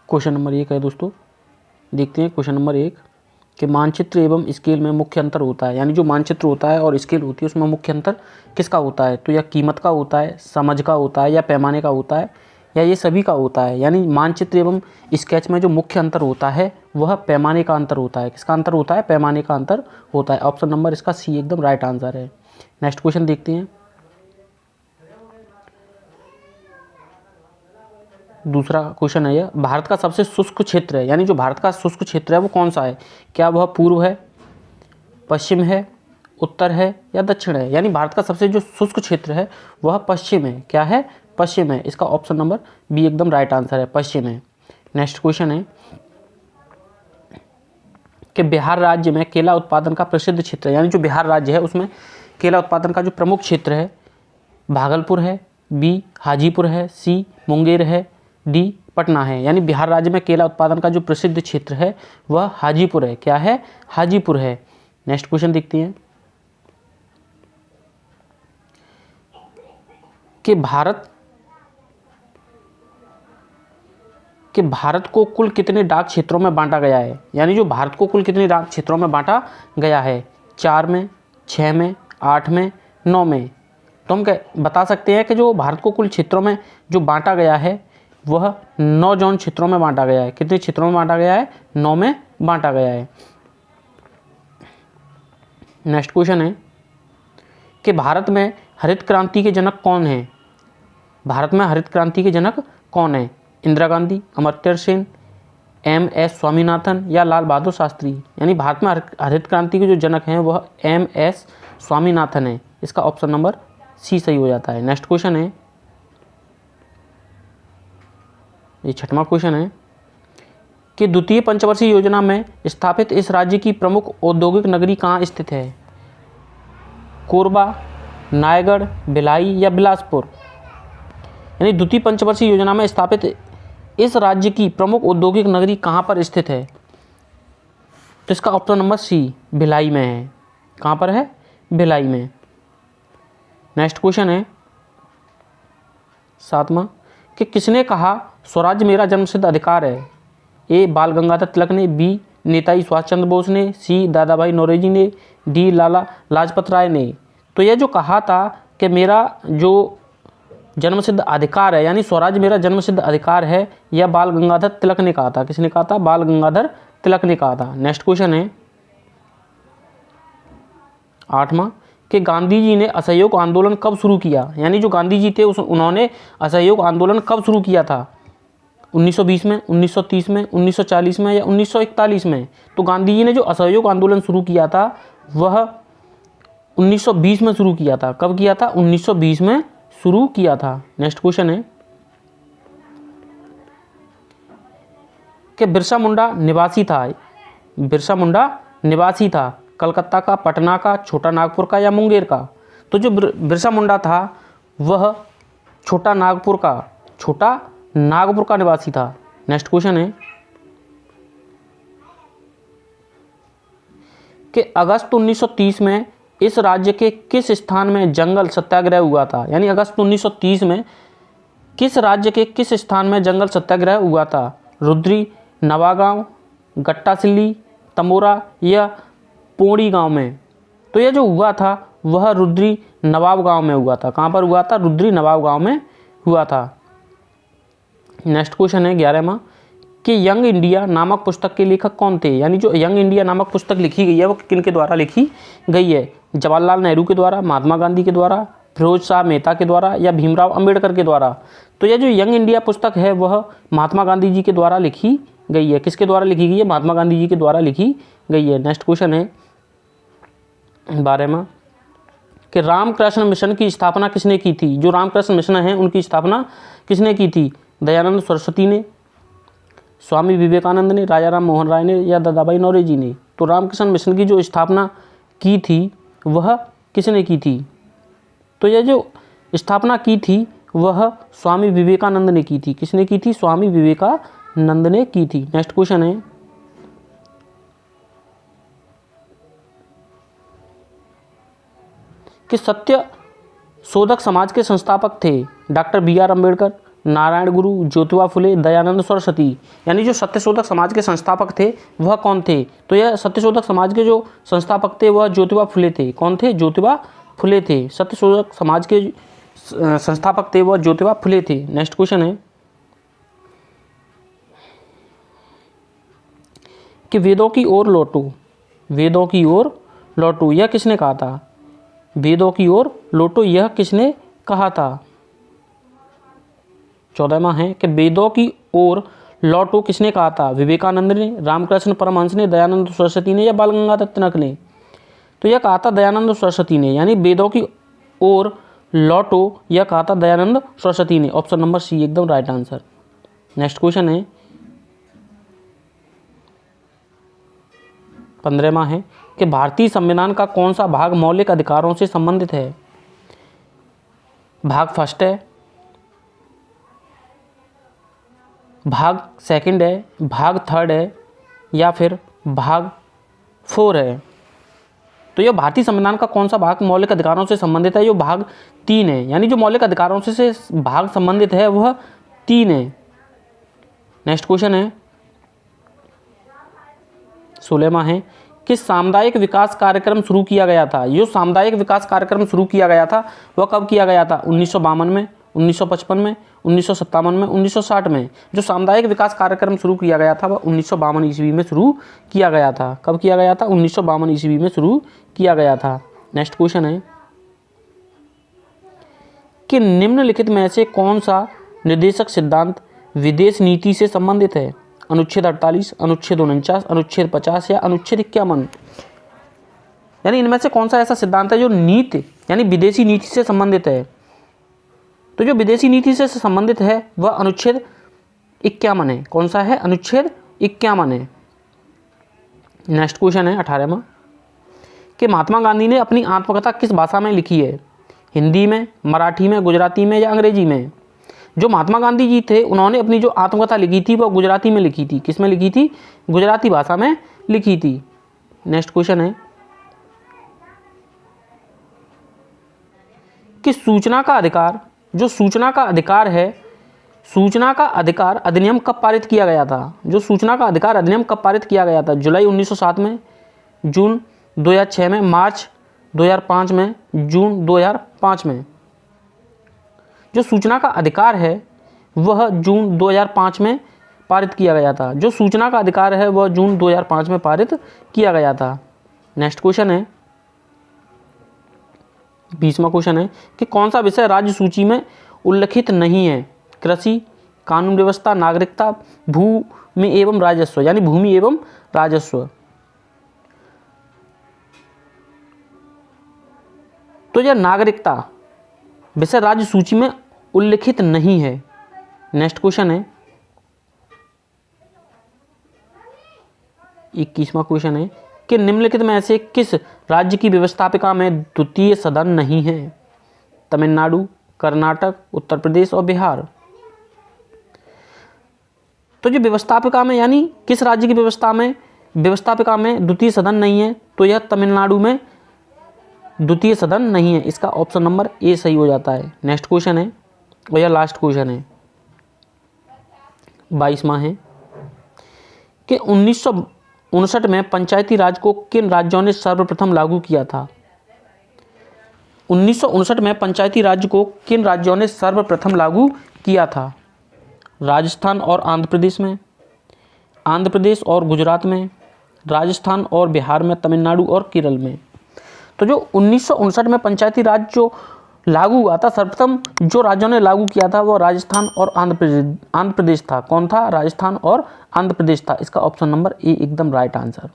Question number 1 है दोस्तों, देखते हैं क्वेश्चन नंबर 1 कि मानचित्र एवं स्केल में मुख्य अंतर होता है। यानी जो मानचित्र होता है और स्केल होती है उसमें मुख्य अंतर किसका होता है? तो या कीमत का होता है, समझ का होता है, या पैमाने का होता है, या ये सभी का होता है। यानी मानचित्र एवं स्केच में जो मुख्य अंतर होता है वह पैमाने का अंतर होता है। किसका अंतर होता है? पैमाने का अंतर होता है। ऑप्शन नंबर इसका सी एकदम राइट आंसर है। नेक्स्ट क्वेश्चन देखते हैं। दूसरा क्वेश्चन है यह, भारत का सबसे शुष्क क्षेत्र है। यानी जो भारत का शुष्क क्षेत्र है वो कौन सा है? क्या वह पूर्व है, पश्चिम है, उत्तर है, या दक्षिण है? यानी भारत का सबसे जो शुष्क क्षेत्र है वह पश्चिम है। क्या है? पश्चिम है। इसका ऑप्शन नंबर बी एकदम राइट आंसर है, पश्चिम है। नेक्स्ट क्वेश्चन है कि बिहार राज्य में केला उत्पादन का प्रसिद्ध क्षेत्र है। यानी जो बिहार राज्य है उसमें केला उत्पादन का जो प्रमुख क्षेत्र है, भागलपुर है, बी हाजीपुर है, सी मुंगेर है, डी पटना है। यानी बिहार राज्य में केला उत्पादन का जो प्रसिद्ध क्षेत्र है वह हाजीपुर है। क्या है? हाजीपुर है। नेक्स्ट क्वेश्चन देखते हैं कि भारत को कुल कितने डाक क्षेत्रों में बांटा गया है? यानी जो भारत को कुल कितने डाक क्षेत्रों में बांटा गया है? 4 में, 6 में, 8 में, 9 में। तो हम बता सकते हैं कि जो भारत को कुल क्षेत्रों में जो बांटा गया है वह 9 जोन क्षेत्रों में बांटा गया है। कितने क्षेत्रों में बांटा गया है? 9 में बांटा गया है। नेक्स्ट क्वेश्चन है कि भारत में हरित क्रांति के जनक कौन हैं? भारत में हरित क्रांति के जनक कौन है? इंदिरा गांधी, अमर्त्य सेन, एम.एस. स्वामीनाथन, या लाल बहादुर शास्त्री? यानी भारत में हरित क्रांति के जो जनक हैं वह एम.एस. स्वामीनाथन है। इसका ऑप्शन नंबर सी सही हो जाता है। नेक्स्ट क्वेश्चन है, ये 6वां क्वेश्चन है कि द्वितीय पंचवर्षीय योजना में स्थापित इस राज्य की प्रमुख औद्योगिक नगरी कहाँ स्थित है? कोरबा, नायगढ़, भिलाई, या बिलासपुर? यानी द्वितीय पंचवर्षीय योजना में स्थापित इस राज्य की प्रमुख औद्योगिक नगरी कहाँ पर स्थित है? तो इसका ऑप्शन नंबर सी भिलाई में है। कहाँ पर है? भिलाई में। नेक्स्ट क्वेश्चन है 7वां कि किसने कहा स्वराज्य मेरा जन्मसिद्ध अधिकार है? ए बाल गंगाधर तिलक ने, बी नेताजी सुभाष चंद्र बोस ने, सी दादा भाई नौरोजी ने, डी लाला लाजपत राय ने? तो यह जो कहा था कि मेरा जो जन्मसिद्ध अधिकार है, यानी स्वराज्य मेरा जन्मसिद्ध अधिकार है, यह बाल गंगाधर तिलक ने कहा था। किसने कहा था? बाल गंगाधर तिलक ने कहा था। नेक्स्ट क्वेश्चन है 8वां कि गांधी जी ने असहयोग आंदोलन कब शुरू किया? यानी जो गांधी जी थे उन्होंने असहयोग आंदोलन कब शुरू किया था? 1920 में, 1930 में, 1940 में, या 1941 में? तो गांधी जी ने जो असहयोग आंदोलन शुरू किया था वह 1920 में शुरू किया था। कब किया था? 1920 में शुरू किया था। नेक्स्ट क्वेश्चन है कि बिरसा मुंडा निवासी था कलकत्ता का, पटना का, छोटा नागपुर का, या मुंगेर का? तो जो बिरसा मुंडा था वह छोटा नागपुर का निवासी था। नेक्स्ट क्वेश्चन है कि अगस्त 1930 में इस राज्य के किस स्थान में जंगल सत्याग्रह हुआ था? यानी अगस्त 1930 में किस राज्य के किस स्थान में जंगल सत्याग्रह हुआ था? रुद्री, नवागांव, गट्टासिल्ली, तमोरा, या पोड़ी गांव में? तो यह जो हुआ था वह रुद्री नवाब गांव में हुआ था। कहाँ पर हुआ था? रुद्री नवाब गांव में हुआ था। नेक्स्ट क्वेश्चन है 11वां कि यंग इंडिया नामक पुस्तक के लेखक कौन थे? यानी जो यंग इंडिया नामक पुस्तक लिखी गई है वो किन के द्वारा लिखी गई है? जवाहरलाल नेहरू के द्वारा, महात्मा गांधी के द्वारा, फिरोज शाह मेहता के द्वारा, या भीमराव अंबेडकर के द्वारा? तो यह जो यंग इंडिया पुस्तक है वह महात्मा गांधी जी के द्वारा लिखी गई है। किसके द्वारा लिखी गई है? महात्मा गांधी जी के द्वारा लिखी गई है। नेक्स्ट क्वेश्चन है 12वां कि रामकृष्ण मिशन की स्थापना किसने की थी? जो रामकृष्ण मिशन है उनकी स्थापना किसने की थी? दयानंद सरस्वती ने, स्वामी विवेकानंद ने, राजा राम मोहन राय ने, या दादा भाई नौरोजी ने? तो रामकृष्ण मिशन की जो स्थापना की थी वह किसने की थी? तो यह जो स्थापना की थी वह स्वामी विवेकानंद ने की थी। किसने की थी? स्वामी विवेकानंद ने की थी। नेक्स्ट क्वेश्चन है कि सत्य शोधक समाज के संस्थापक थे डॉक्टर बी.आर. अम्बेडकर, नारायण गुरु, ज्योतिबा फुले, दयानंद सरस्वती। यानी जो सत्यशोधक समाज के संस्थापक थे वह कौन थे? तो यह सत्यशोधक समाज के जो संस्थापक थे वह ज्योतिबा फुले थे। कौन थे? ज्योतिबा फुले थे। सत्यशोधक समाज के संस्थापक थे वह ज्योतिबा फुले थे। नेक्स्ट क्वेश्चन है कि वेदों की ओर लौटो, वेदों की ओर लौटो यह किसने कहा था? वेदों की ओर लौटो यह किसने कहा था? 14वां है कि वेदों की ओर लौटो किसने कहा था? विवेकानंद ने, रामकृष्ण परमहंस ने, दयानंद सरस्वती ने या बाल गंगाधर तिलक ने? तो यह कहा था दयानंद सरस्वती ने। यानी वेदों की ओर लौटो यह कहा था दयानंद सरस्वती ने। ऑप्शन नंबर सी एकदम राइट आंसर। नेक्स्ट क्वेश्चन है 15वां है कि भारतीय संविधान का कौन सा भाग मौलिक अधिकारों से संबंधित है? भाग फर्स्ट है, भाग सेकंड है, भाग थर्ड है या फिर भाग 4 है? तो यह भारतीय संविधान का कौन सा भाग मौलिक अधिकारों से संबंधित है? जो भाग 3 है। यानी जो मौलिक अधिकारों से भाग संबंधित है वह 3 है। नेक्स्ट क्वेश्चन है 16वां है कि सामुदायिक विकास कार्यक्रम शुरू किया गया था। जो सामुदायिक विकास कार्यक्रम शुरू किया गया था वह कब किया गया था? 1952 में, 1955 में, 1957 में, 1960 में। जो सामुदायिक विकास कार्यक्रम शुरू किया गया था वह 1952 ईस्वी में शुरू किया गया था। कब किया गया था? 1952 ईस्वी में शुरू किया गया था। नेक्स्ट क्वेश्चन है कि निम्नलिखित में से कौन सा निर्देशक सिद्धांत विदेश नीति से संबंधित है? अनुच्छेद 48, अनुच्छेद 49, अनुच्छेद 50 या अनुच्छेद 51? यानी इनमें से कौन सा ऐसा सिद्धांत है जो नीति यानी विदेशी नीति से संबंधित है? तो जो विदेशी नीति से संबंधित है वह अनुच्छेद 51 है। कौन सा है? अनुच्छेद 51 है। नेक्स्ट क्वेश्चन है 18वां कि महात्मा गांधी ने अपनी आत्मकथा किस भाषा में लिखी है? हिंदी में, मराठी में, गुजराती में या अंग्रेजी में? जो महात्मा गांधी जी थे उन्होंने अपनी जो आत्मकथा लिखी थी वह गुजराती में लिखी थी। किस में लिखी थी? गुजराती भाषा में लिखी थी। नेक्स्ट क्वेश्चन है कि सूचना का अधिकार, जो सूचना का अधिकार है, सूचना का अधिकार अधिनियम कब पारित किया गया था? जो सूचना का अधिकार अधिनियम कब पारित किया गया था? जुलाई 1907 में, जून 2006 में, मार्च 2005 में, जून 2005 में? जो सूचना का अधिकार है वह जून 2005 में पारित किया गया था। जो सूचना का अधिकार है वह जून 2005 में पारित किया गया था। नेक्स्ट क्वेश्चन है 20वां क्वेश्चन है कि कौन सा विषय राज्य सूची में उल्लिखित नहीं है? कृषि, कानून व्यवस्था, नागरिकता, भूमि एवं राजस्व। यानी भूमि एवं राजस्व। तो यह नागरिकता विषय राज्य सूची में उल्लिखित नहीं है। नेक्स्ट क्वेश्चन है 21वां क्वेश्चन है कि निम्नलिखित में से किस राज्य की व्यवस्थापिका में द्वितीय सदन नहीं है? तमिलनाडु, कर्नाटक, उत्तर प्रदेश और बिहार। तो जो व्यवस्थापिका में यानी किस राज्य की व्यवस्थापिका में द्वितीय सदन नहीं है? तो यह तमिलनाडु में द्वितीय सदन नहीं है। इसका ऑप्शन नंबर ए सही हो जाता है। नेक्स्ट क्वेश्चन है और यह लास्ट क्वेश्चन है 22वां है कि 1959 में पंचायती राज को किन राज्यों ने सर्वप्रथम लागू किया था? 1959 में पंचायती राज को किन राज्यों ने सर्वप्रथम लागू किया था? राजस्थान और आंध्र प्रदेश में, आंध्र प्रदेश और गुजरात में, राजस्थान और बिहार में, तमिलनाडु और केरल में? तो जो 1959 में पंचायती राज जो लागू हुआ था, सर्वप्रथम जो राज्यों ने लागू किया था वो राजस्थान और आंध्र प्रदेश था। कौन था? राजस्थान और आंध्र प्रदेश था। इसका ऑप्शन नंबर ए एकदम राइट आंसर।